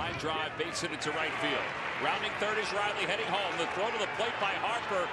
Line drive, base hit into right field. Rounding third is Riley, heading home. The throw to the plate by Harper.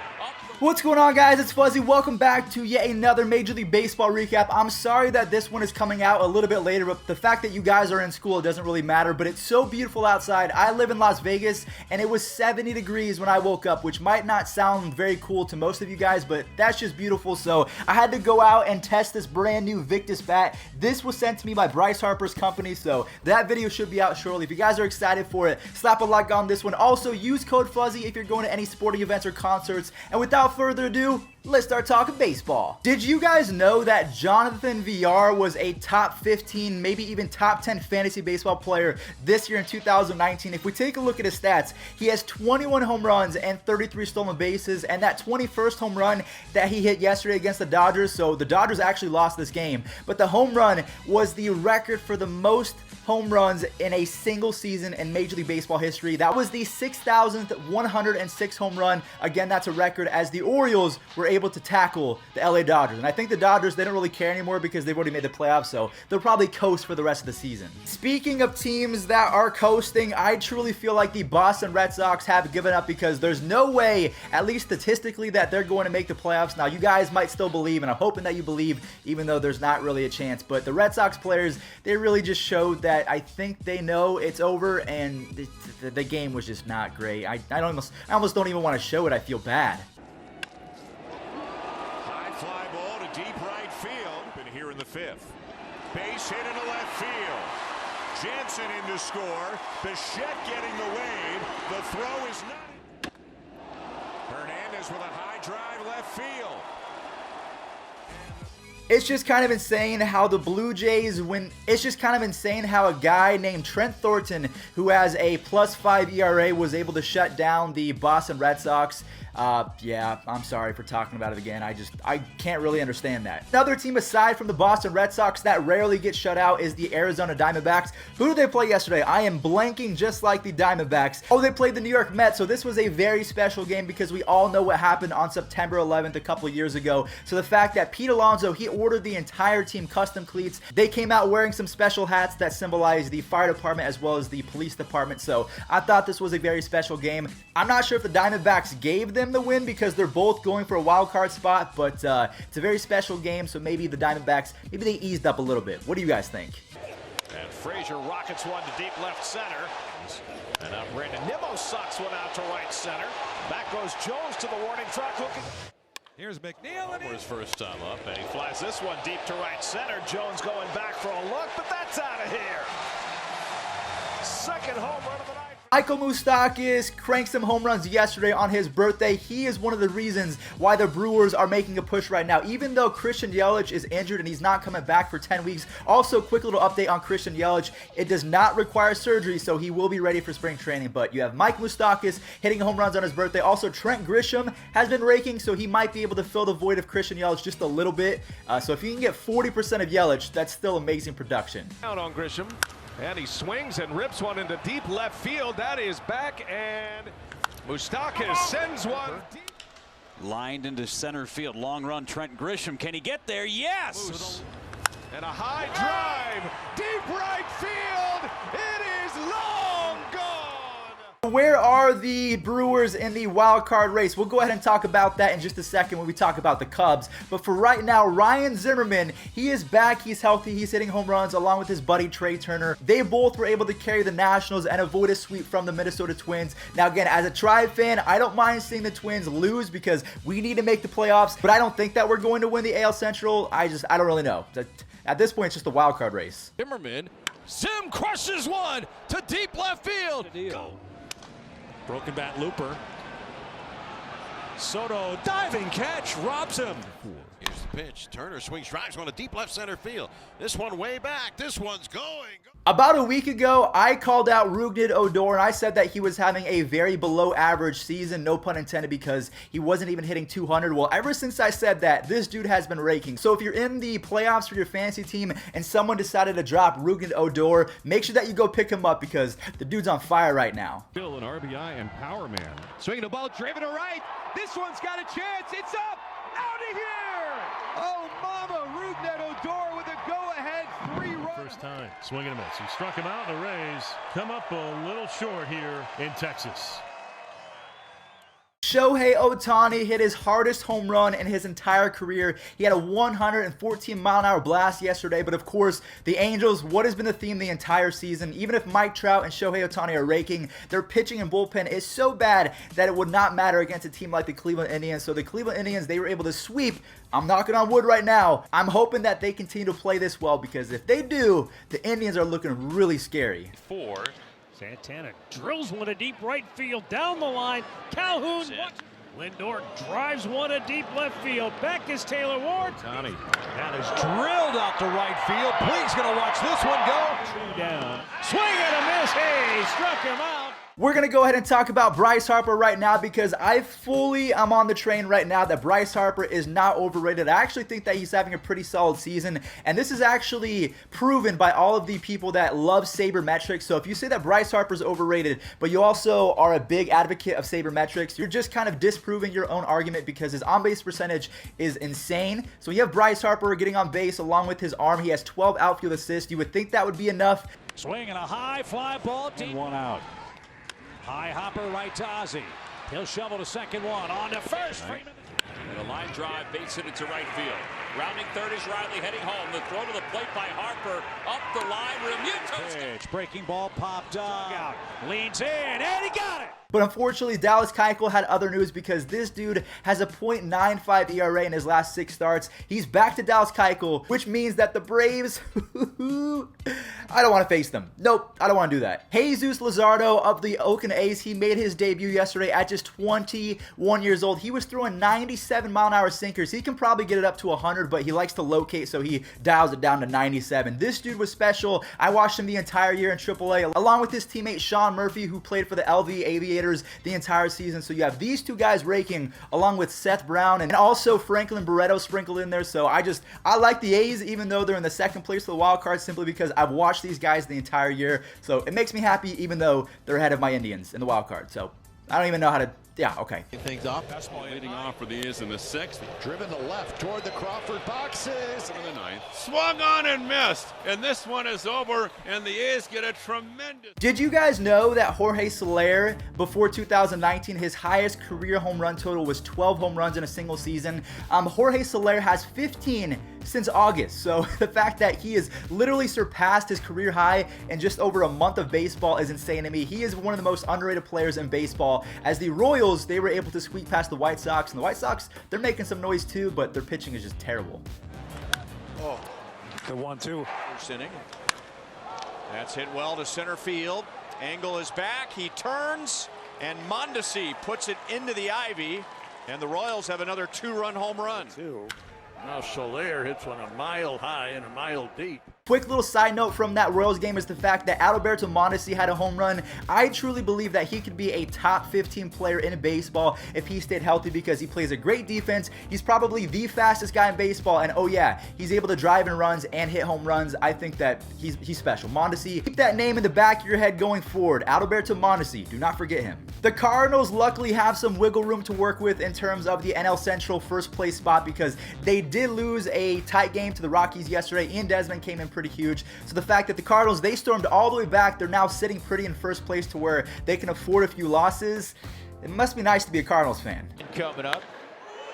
What's going on, guys? It's Fuzzy. Welcome back to yet another Major League Baseball recap. I'm sorry that this one is coming out a little bit later, but the fact that you guys are in school, it doesn't really matter, but it's so beautiful outside. I live in Las Vegas, and it was 70 degrees when I woke up, which might not sound very cool to most of you guys, but that's just beautiful, so I had to go out and test this brand new Victus bat. This was sent to me by Bryce Harper's company, so that video should be out shortly. If you guys are excited for it, slap a like on this one. Also, use code Fuzzy if you're going to any sporting events or concerts, and without further ado, let's start talking baseball. Did you guys know that Jonathan VR was a top 15, maybe even top 10 fantasy baseball player this year in 2019? If we take a look at his stats, he has 21 home runs and 33 stolen bases, and that 21st home run that he hit yesterday against the Dodgers, so the Dodgers actually lost this game, but the home run was the record for the most home runs in a single season in Major League Baseball history. That was the 6,106 home run. Again, that's a record, as the Orioles were able to tackle the LA Dodgers. And I think the Dodgers, they don't really care anymore because they've already made the playoffs, so they'll probably coast for the rest of the season. Speaking of teams that are coasting, I truly feel like the Boston Red Sox have given up because there's no way, at least statistically, that they're going to make the playoffs. Now, you guys might still believe, and I'm hoping that you believe, even though there's not really a chance. But the Red Sox players, they really just showed that I think they know it's over, and the game was just not great. I almost don't even want to show it. I feel bad. High fly ball to deep right field. Been here in the fifth. Base hit into left field. Jansen in to score. Bichette getting the wave. The throw is not. Hernandez with a high drive left field. It's just kind of insane how the Blue Jays win. It's just kind of insane how a guy named Trent Thornton, who has a +5 ERA, was able to shut down the Boston Red Sox. Yeah, I'm sorry for talking about it again. I can't really understand that. Another team aside from the Boston Red Sox that rarely gets shut out is the Arizona Diamondbacks. Who did they play yesterday? I am blanking, just like the Diamondbacks. Oh, they played the New York Mets, so this was a very special game because we all know what happened on September 11th a couple years ago. So the fact that Pete Alonso, he ordered the entire team custom cleats. They came out wearing some special hats that symbolize the fire department as well as the police department. So I thought this was a very special game. I'm not sure if the Diamondbacks gave them the win because they're both going for a wild card spot, but it's a very special game, so maybe the Diamondbacks, maybe they eased up a little bit. What do you guys think? And Frazier rockets one to deep left center. And now Brandon Nimmo sucks one out to right center. Back goes Jones to the warning track, looking. Here's McNeil and his first time up, and he flies this one deep to right center. Jones going back for a look, but that's out of here. Second home run of the night. Michael Moustakas cranked some home runs yesterday on his birthday. He is one of the reasons why the Brewers are making a push right now, even though Christian Yelich is injured and he's not coming back for 10 weeks. Also, quick little update on Christian Yelich. It does not require surgery, so he will be ready for spring training. But you have Mike Moustakas hitting home runs on his birthday. Also, Trent Grisham has been raking, so he might be able to fill the void of Christian Yelich just a little bit. So if you can get 40% of Yelich, that's still amazing production. Out on Grisham. And he swings and rips one into deep left field. That is back, and Moustakas sends one deep. Lined into center field. Long run, Trent Grisham. Can he get there? Yes! Moose. And a high drive. Deep right field. It is long gone. Where are the Brewers in the wild card race? We'll go ahead and talk about that in just a second when we talk about the Cubs. But for right now, Ryan Zimmerman, he is back. He's healthy. He's hitting home runs along with his buddy Trey Turner. They both were able to carry the Nationals and avoid a sweep from the Minnesota Twins. Now, again, as a Tribe fan, I don't mind seeing the Twins lose because we need to make the playoffs. But I don't think that we're going to win the AL Central. I don't really know. At this point, it's just a wild card race. Zimmerman, Zim crushes one to deep left field. Go. Broken bat looper. Soto diving catch robs him. Here's the pitch. Turner swings, drives one to deep left center field. This one way back. This one's going. About a week ago, I called out Rougned Odor, and I said that he was having a very below average season, no pun intended, because he wasn't even hitting 200. Well, ever since I said that, this dude has been raking. So if you're in the playoffs for your fantasy team and someone decided to drop Rougned Odor, make sure that you go pick him up because the dude's on fire right now. Still an RBI and power man. Swinging the ball, driven to right. This one's got a chance. It's up. Out of here. Oh, mama. Rougned Odor with a go-ahead 3-run. first time. Swing and a miss. He struck him out, and the Rays come up a little short here in Texas. Shohei Ohtani hit his hardest home run in his entire career. He had a 114-mile-an-hour blast yesterday, but of course, the Angels, what has been the theme the entire season, even if Mike Trout and Shohei Ohtani are raking, their pitching and bullpen is so bad that it would not matter against a team like the Cleveland Indians. So the Cleveland Indians, they were able to sweep. I'm knocking on wood right now. I'm hoping that they continue to play this well, because if they do, the Indians are looking really scary. Santana drills one to deep right field, down the line. Calhoun, Lindor drives one to deep left field. Back is Taylor Ward. Ohtani, that is drilled out to right field. Please gonna watch this one go. 2 down. Swing and a miss. Hey, struck him out. We're going to go ahead and talk about Bryce Harper right now, because I'm on the train right now that Bryce Harper is not overrated. I actually think that he's having a pretty solid season, and this is actually proven by all of the people that love sabermetrics. So if you say that Bryce Harper is overrated, but you also are a big advocate of sabermetrics, you're just kind of disproving your own argument, because his on-base percentage is insane. So you have Bryce Harper getting on base along with his arm. He has 12 outfield assists. You would think that would be enough. Swing and a high fly ball deep. 1 out. High hopper right to Ozzie. He'll shovel to second one. On to first. Freeman. And a line drive, base hit into right field. Rounding third is Riley, heading home. The throw to the plate by Harper. Up the line. Realmuto's Pitch, breaking ball popped up. out. Leans in, and he got it. But unfortunately, Dallas Keuchel had other news, because this dude has a .95 ERA in his last 6 starts. He's back to Dallas Keuchel, which means that the Braves, I don't want to face them. Nope, I don't want to do that. Jesus Luzardo of the Oakland A's, he made his debut yesterday at just 21 years old. He was throwing 97-mile-an-hour sinkers. He can probably get it up to 100, but he likes to locate, so he dials it down to 97. This dude was special. I watched him the entire year in AAA, along with his teammate Sean Murphy, who played for the LV Aviators the entire season. So you have these two guys raking, along with Seth Brown and also Franklin Barreto sprinkled in there. So I like the A's, even though they're in the second place for the wild card, simply because I've watched these guys the entire year. So it makes me happy, even though they're ahead of my Indians in the wild card. So I don't even know how to. Yeah, okay. Things off. Leading off for the A's in the 6th. Driven to left toward the Crawford boxes. In the 9th. Swung on and missed. And this one is over, and the A's get a tremendous. Did you guys know that Jorge Soler, before 2019, his highest career home run total was 12 home runs in a single season? Jorge Soler has 15 since August. So the fact that he has literally surpassed his career high in just over a month of baseball is insane to me. He is one of the most underrated players in baseball. As the Royals, they were able to squeak past the White Sox, and the White Sox, they're making some noise too, but their pitching is just terrible. Oh, The 1-2. first inning. That's hit well to center field. Angle is back. He turns, and Mondesi puts it into the ivy, and the Royals have another 2-run home run. Now Soler hits one a mile high and a mile deep. Quick little side note from that Royals game is the fact that Alberto Mondesi had a home run. I truly believe that he could be a top 15 player in baseball if he stayed healthy, because he plays a great defense. He's probably the fastest guy in baseball, and oh yeah, he's able to drive in runs and hit home runs. I think that he's special. Mondesi, keep that name in the back of your head going forward. Alberto Mondesi, do not forget him. The Cardinals luckily have some wiggle room to work with in terms of the NL Central first place spot, because they did lose a tight game to the Rockies yesterday. Ian Desmond came in pretty huge. So the fact that the Cardinals, they stormed all the way back, they're now sitting pretty in first place to where they can afford a few losses. It must be nice to be a Cardinals fan. Coming up.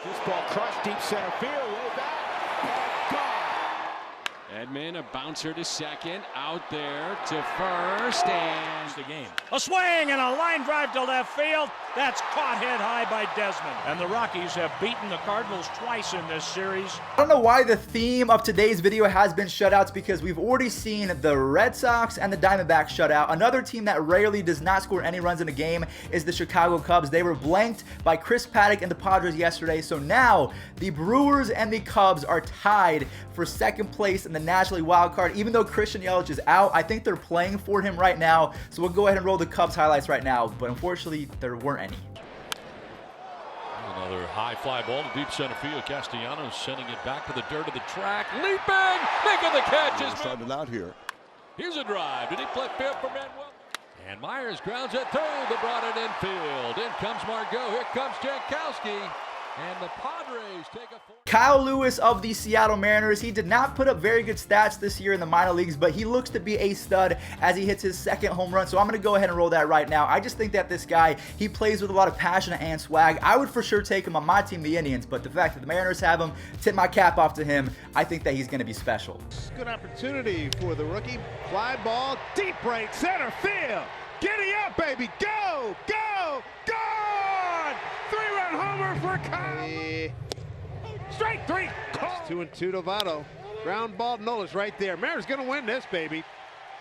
This ball crushed deep center field. Way back. Gone. Edman, a bouncer to second, out there to first, and The game. A swing and a line drive to left field. That's caught head high by Desmond. And the Rockies have beaten the Cardinals twice in this series. I don't know why the theme of today's video has been shutouts, because we've already seen the Red Sox and the Diamondbacks shutout. Another team that rarely does not score any runs in a game is the Chicago Cubs. They were blanked by Chris Paddock and the Padres yesterday. So now the Brewers and the Cubs are tied for second place in the National League wild card. Even though Christian Yelich is out, I think they're playing for him right now. So we'll go ahead and roll the Cubs highlights right now. But unfortunately, there weren't any. another high fly ball to deep center field. Castellanos sending it back to the dirt of the track. Leaping, making the catch. Started out here. Here's a drive to deep left field for Manuel. And Myers grounds it through the Broaden infield. In comes Margot. Here comes Jankowski. And the Padres take a 4. Kyle Lewis of the Seattle Mariners, he did not put up very good stats this year in the minor leagues, but he looks to be a stud as he hits his second home run. So I'm going to go ahead and roll that right now. I just think that this guy, he plays with a lot of passion and swag. I would for sure take him on my team, the Indians, but the fact that the Mariners have him, tip my cap off to him. I think that he's going to be special. Good opportunity for the rookie. Fly ball, deep right center field. Giddy up, baby. Go, go, gone! 3-run homer for Kyle. Strike 3. Call. 2-2 to Votto. Ground ball, Nola's right there. Mariners gonna win this, baby.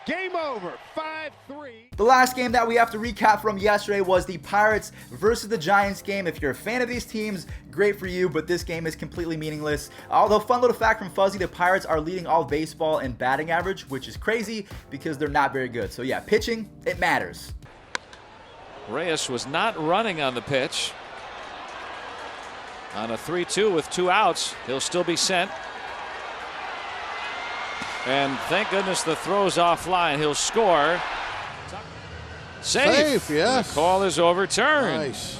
Game over. 5-3. The last game that we have to recap from yesterday was the Pirates versus the Giants game. If you're a fan of these teams, great for you, but this game is completely meaningless. Although, fun little fact from Fuzzy, the Pirates are leading all of baseball in batting average, which is crazy because they're not very good. So yeah, pitching, it matters. Reyes was not running on the pitch. On a 3-2 with 2 outs, he'll still be sent. And thank goodness the throw's offline. He'll score. Safe, yes. The call is overturned. Nice.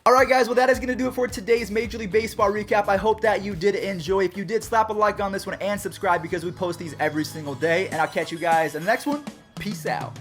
Alright guys, well that is going to do it for today's Major League Baseball recap. I hope that you did enjoy. If you did, slap a like on this one and subscribe because we post these every single day. And I'll catch you guys in the next one. Peace out.